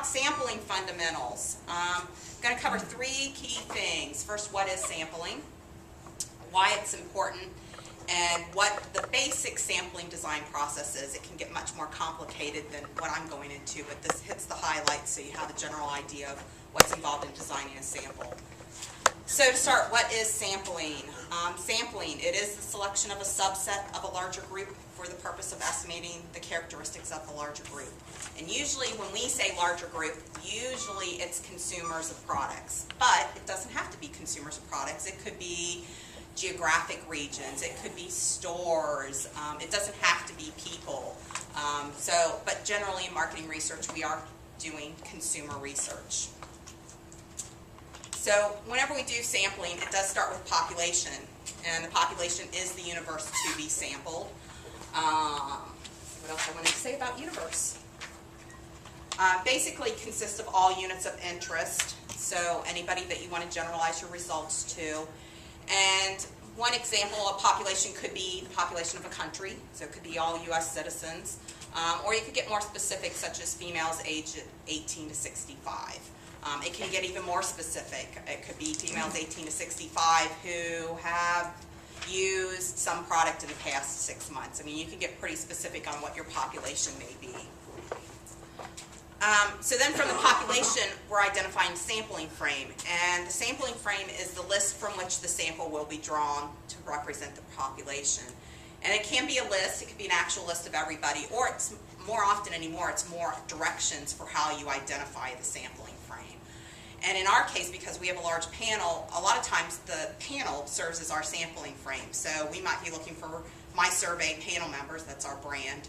about sampling fundamentals. I'm going to cover three key things. First, what is sampling, why it's important, and what the basic sampling design process is. It can get much more complicated than what I'm going into, but this hits the highlights so you have a general idea of what's involved in designing a sample. So to start, what is sampling? Sampling, it is the selection of a subset of a larger group for the purpose of estimating the characteristics of the larger group. And usually when we say larger group, usually it's consumers of products. But it doesn't have to be consumers of products. It could be geographic regions. It could be stores. It doesn't have to be people. But generally in marketing research, we are doing consumer research. So whenever we do sampling, it does start with population, and the population is the universe to be sampled. What else I wanted to say about universe? Basically consists of all units of interest, so anybody that you want to generalize your results to. And one example of population could be the population of a country, so it could be all U.S. citizens, or you could get more specific, such as females aged 18 to 65. It can get even more specific. It could be females 18 to 65 who have used some product in the past 6 months. I mean, you can get pretty specific on what your population may be. So then from the population, we're identifying the sampling frame. And the sampling frame is the list from which the sample will be drawn to represent the population. And it can be a list, it could be an actual list of everybody, or it's more often anymore, it's more directions for how you identify the sampling frame. And in our case, because we have a large panel, a lot of times the panel serves as our sampling frame. So we might be looking for my survey panel members, that's our brand,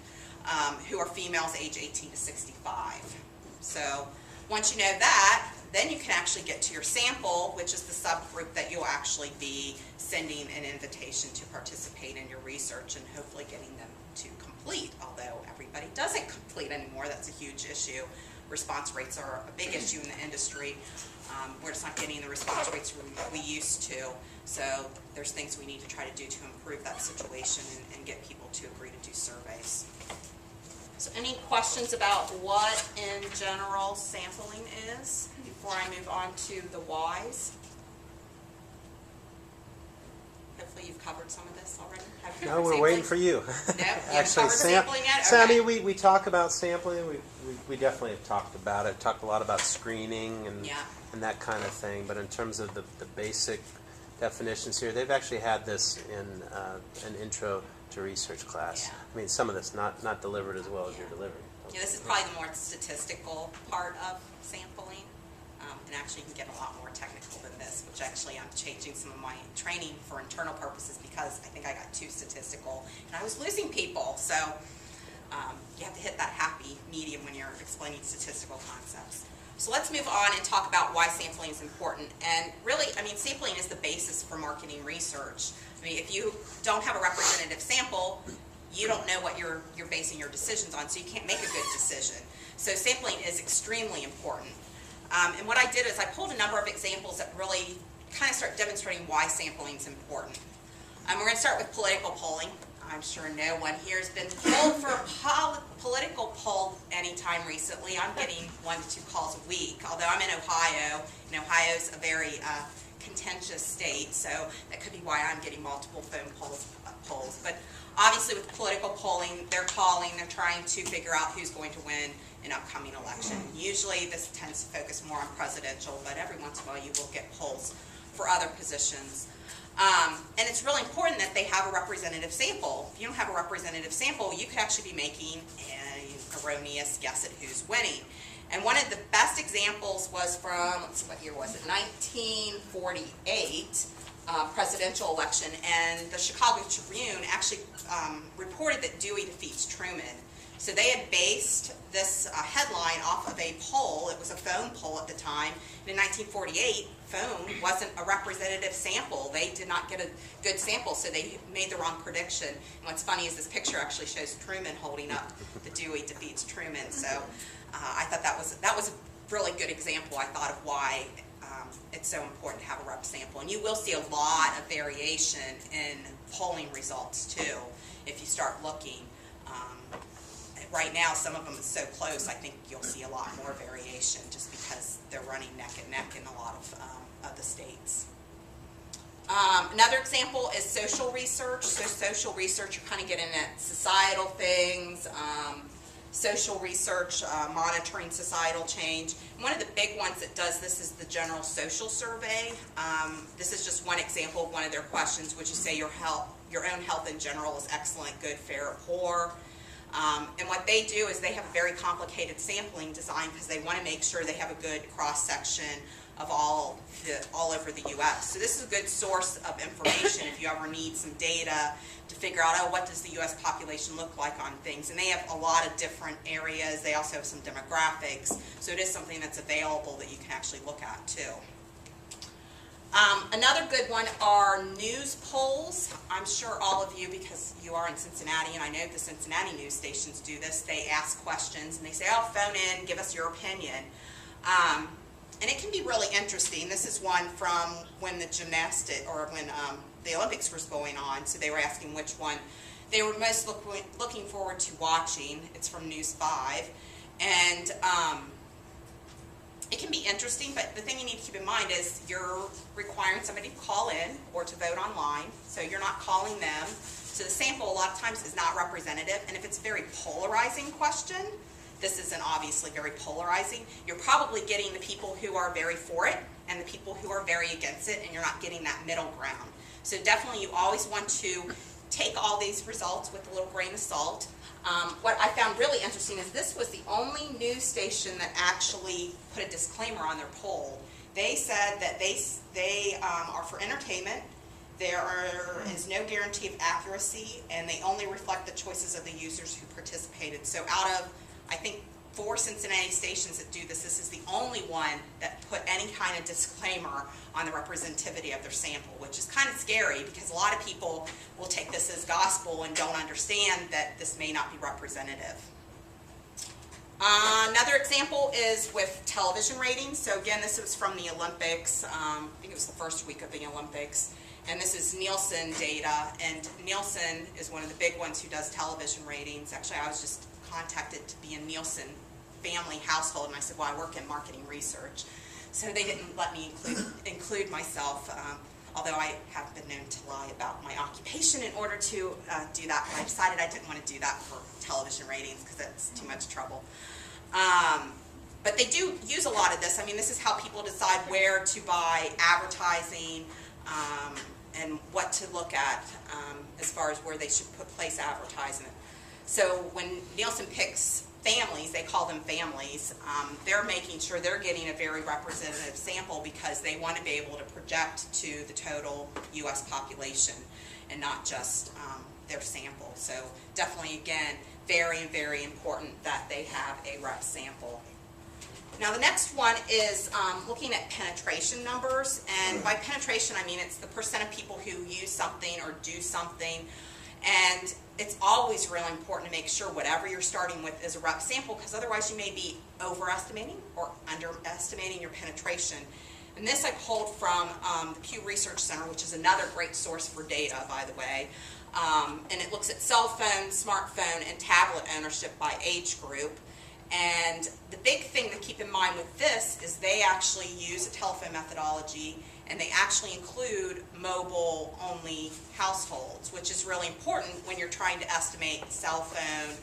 who are females age 18 to 65. So once you know that, then you can actually get to your sample, which is the subgroup that you'll actually be sending an invitation to participate in your research and hopefully getting them to complete, although everybody doesn't complete anymore. That's a huge issue. Response rates are a big issue in the industry. We're just not getting the response rates we used to. So there's things we need to try to do to improve that situation and get people to agree to do surveys. So any questions about what in general sampling is before I move on to the whys? Hopefully you've covered some of this already. No, we're waiting for you. No, you haven't Actually, covered sampling yet? Sammy, Okay. we talk about sampling. We definitely have talked about it. Talked a lot about screening and that kind of thing. But in terms of the basic definitions here, they've actually had this in an intro to research class. Yeah. I mean, some of this not delivered as well as you're delivering. Yeah, this is probably the more statistical part of sampling, and actually you can get a lot more technical than this, which actually I'm changing some of my training for internal purposes because I think I got too statistical and I was losing people. So you have to hit that happy medium when you're explaining statistical concepts. So let's move on and talk about why sampling is important. And really, I mean, sampling is the basis for marketing research. I mean, if you don't have a representative sample, you don't know what you're basing your decisions on, so you can't make a good decision. So sampling is extremely important. And what I did is I pulled a number of examples that really kind of start demonstrating why sampling is important. We're going to start with political polling. I'm sure no one here has been polled for a political poll anytime recently. I'm getting 1 to 2 calls a week, although I'm in Ohio, and Ohio's a very contentious state, so that could be why I'm getting multiple phone polls. But obviously with political polling, they're trying to figure out who's going to win an upcoming election. Usually this tends to focus more on presidential, but every once in a while you will get polls for other positions. And it's really important that they have a representative sample. If you don't have a representative sample, you could actually be making an erroneous guess at who's winning. And one of the best examples was from, let's see, what year was it, 1948 presidential election, and the Chicago Tribune actually reported that Dewey defeats Truman. So they had based this headline off of a poll. It was a phone poll at the time. And in 1948, phone wasn't a representative sample. They did not get a good sample, so they made the wrong prediction. And what's funny is this picture actually shows Truman holding up the Dewey defeats Truman. So I thought that was a really good example, I thought, of why it's so important to have a rep sample. And you will see a lot of variation in polling results, too, if you start looking. Right now, some of them are so close, I think you'll see a lot more variation. running neck and neck in a lot of the states. Another example is social research. So social research, you're kind of getting at societal things, social research, monitoring societal change. And one of the big ones that does this is the General Social Survey. This is just one example of one of their questions, which is say your own health in general is excellent, good, fair, or poor. And what they do is they have a very complicated sampling design because they want to make sure they have a good cross-section of all over the U.S. So this is a good source of information if you ever need some data to figure out, oh, what does the U.S. population look like on things. And they have a lot of different areas. They also have some demographics. So it is something that's available that you can actually look at too. Another good one are news polls. I'm sure all of you, because you are in Cincinnati, and I know the Cincinnati news stations do this, they ask questions and they say, oh, phone in, give us your opinion. And it can be really interesting. This is one from when the the Olympics was going on, so they were asking which one they were most looking forward to watching. It's from News 5. And it can be interesting, but the thing you need to keep in mind is you're requiring somebody to call in or to vote online, so you're not calling them. So the sample a lot of times is not representative, and if it's a very polarizing question, this isn't obviously very polarizing, you're probably getting the people who are very for it and the people who are very against it, and you're not getting that middle ground. So definitely you always want to take all these results with a little grain of salt. What I found really interesting is this was the only news station that actually put a disclaimer on their poll. They said that they are for entertainment, there is no guarantee of accuracy, and they only reflect the choices of the users who participated. So out of, I think, 4 Cincinnati stations that do this, this is the only one that put any kind of disclaimer on the representativity of their sample, which is kind of scary because a lot of people will take this as gospel and don't understand that this may not be representative. Another example is with television ratings. So again, this was from the Olympics. I think it was the first week of the Olympics. And this is Nielsen data. And Nielsen is one of the big ones who does television ratings. Actually, I was just contacted to be a Nielsen family household, and I said, well, I work in marketing research. So they didn't let me include myself, although I have been known to lie about my occupation in order to do that. But I decided I didn't want to do that for television ratings because that's too much trouble. But they do use a lot of this. I mean, this is how people decide where to buy advertising and what to look at as far as where they should place advertisement. So when Nielsen picks families, they call them families, they're making sure they're getting a very representative sample because they want to be able to project to the total U.S. population and not just their sample. So definitely, again, very, very important that they have a rep sample. Now the next one is looking at penetration numbers, and by penetration I mean it's the percent of people who use something or do something, and it's always really important to make sure whatever you're starting with is a rep sample, because otherwise you may be overestimating or underestimating your penetration. And this I pulled from the Pew Research Center, which is another great source for data, by the way. And it looks at cell phone, smartphone, and tablet ownership by age group. And the big thing to keep in mind with this is they actually use a telephone methodology, and they actually include mobile-only households, which is really important when you're trying to estimate cell phone,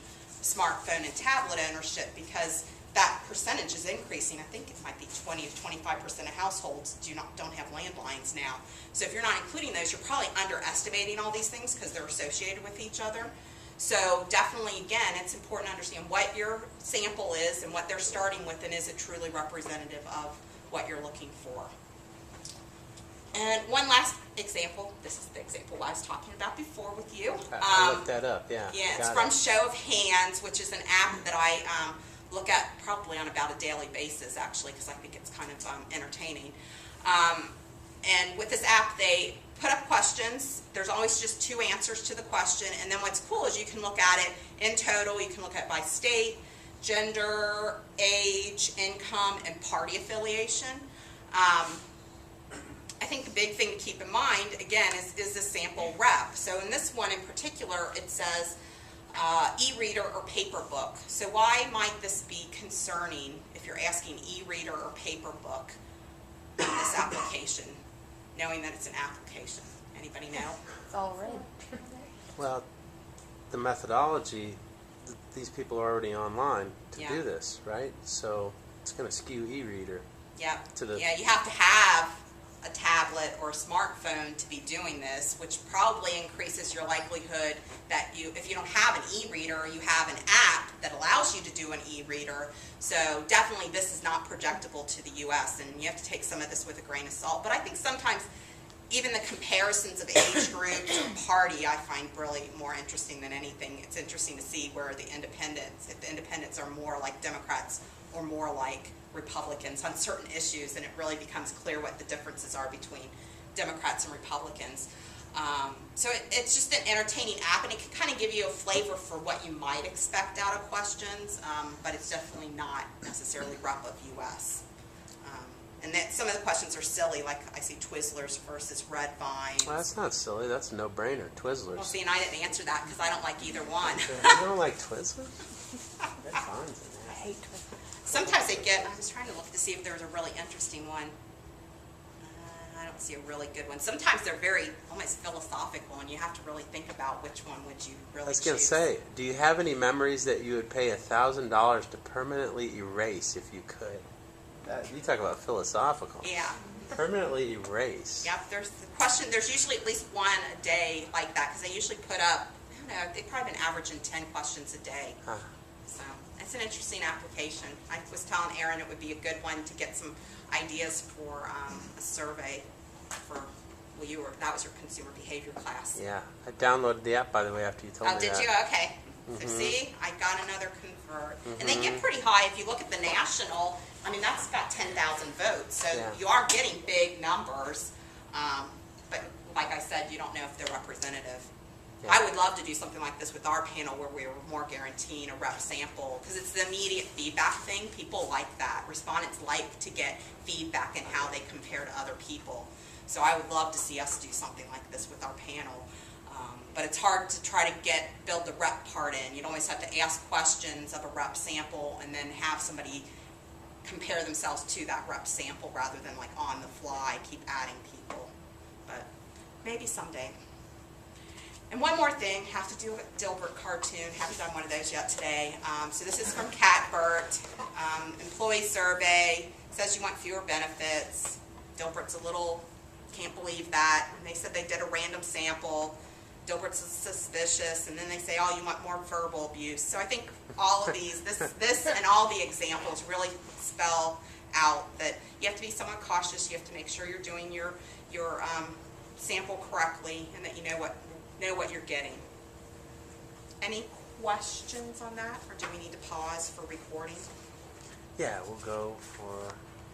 smartphone, and tablet ownership, because that percentage is increasing. I think it might be 20 to 25% of households don't have landlines now. So if you're not including those, you're probably underestimating all these things because they're associated with each other. So definitely, again, it's important to understand what your sample is and what they're starting with, and is it truly representative of what you're looking for. And one last example, this is the example I was talking about before with you. I looked that up, yeah. Yeah, it's from Show of Hands, which is an app that I look at probably on about a daily basis, actually, because I think it's kind of entertaining. And with this app, they put up questions. There's always just 2 answers to the question, and then what's cool is you can look at it in total. You can look at it by state, gender, age, income, and party affiliation. I think the big thing to keep in mind, again, is the sample rep. So in this one in particular, it says e-reader or paper book. So why might this be concerning if you're asking e-reader or paper book in this application, knowing that it's an application? Anybody know? It's all red. Well, the methodology, these people are already online to Yeah. do this, right? So it's going to skew e-reader. Yeah. To the- Yeah, you have to have a tablet or a smartphone to be doing this, which probably increases your likelihood that if you don't have an e-reader, you have an app that allows you to do an e-reader. So definitely this is not projectable to the U.S., and you have to take some of this with a grain of salt. But I think sometimes even the comparisons of age groups or party I find really more interesting than anything. It's interesting to see where the independents, if the independents are more like Democrats or more like Republicans on certain issues, and it really becomes clear what the differences are between Democrats and Republicans. So it's just an entertaining app, and it can kind of give you a flavor for what you might expect out of questions, but it's definitely not necessarily rep of U.S. And that some of the questions are silly, like I see Twizzlers versus Red Vines. Well, that's not silly. That's a no-brainer. Twizzlers. Well, see, and I didn't answer that because I don't like either one. You don't like Twizzlers? Red Vines in I there. hate Twizzlers. Sometimes they get, I was trying to look to see if there was a really interesting one. I don't see a really good one. Sometimes they're very, almost philosophical, and you have to really think about which one would you really I was choose. going to say, do you have any memories that you would pay $1,000 to permanently erase if you could? You talk about philosophical. Yeah. Permanently erase. Yep, there's the question, there's usually at least one a day like that, because they usually put up, I don't know, they've probably been averaging 10 questions a day. Huh. So it's an interesting application. I was telling Aaron it would be a good one to get some ideas for a survey for, well, that was your consumer behavior class. Yeah. I downloaded the app, by the way, after you told Oh, me did that. you? Okay. So see, I got another convert. And they get pretty high. If you look at the national, I mean, that's got 10,000 votes. So Yeah. you are getting big numbers. But like I said, you don't know if they're representative. Yeah. I would love to do something like this with our panel where we were more guaranteeing a rep sample, because it's the immediate feedback thing. People like that. Respondents like to get feedback in how they compare to other people. So I would love to see us do something like this with our panel. But it's hard to try to build the rep part in. You'd always have to ask questions of a rep sample and then have somebody compare themselves to that rep sample rather than like on the fly keep adding people. But maybe someday. And one more thing, have to do a Dilbert cartoon. Haven't done one of those yet today. So this is from Catbert. Employee survey. Says you want fewer benefits. Dilbert's a little, can't believe that. And they said they did a random sample. Dilbert's suspicious, and then they say, oh, you want more verbal abuse. So I think all of these, this and all the examples really spell out that you have to be somewhat cautious. You have to make sure you're doing your sample correctly, and that you know what you're getting. Any questions on that, or do we need to pause for recording? Yeah, we'll go for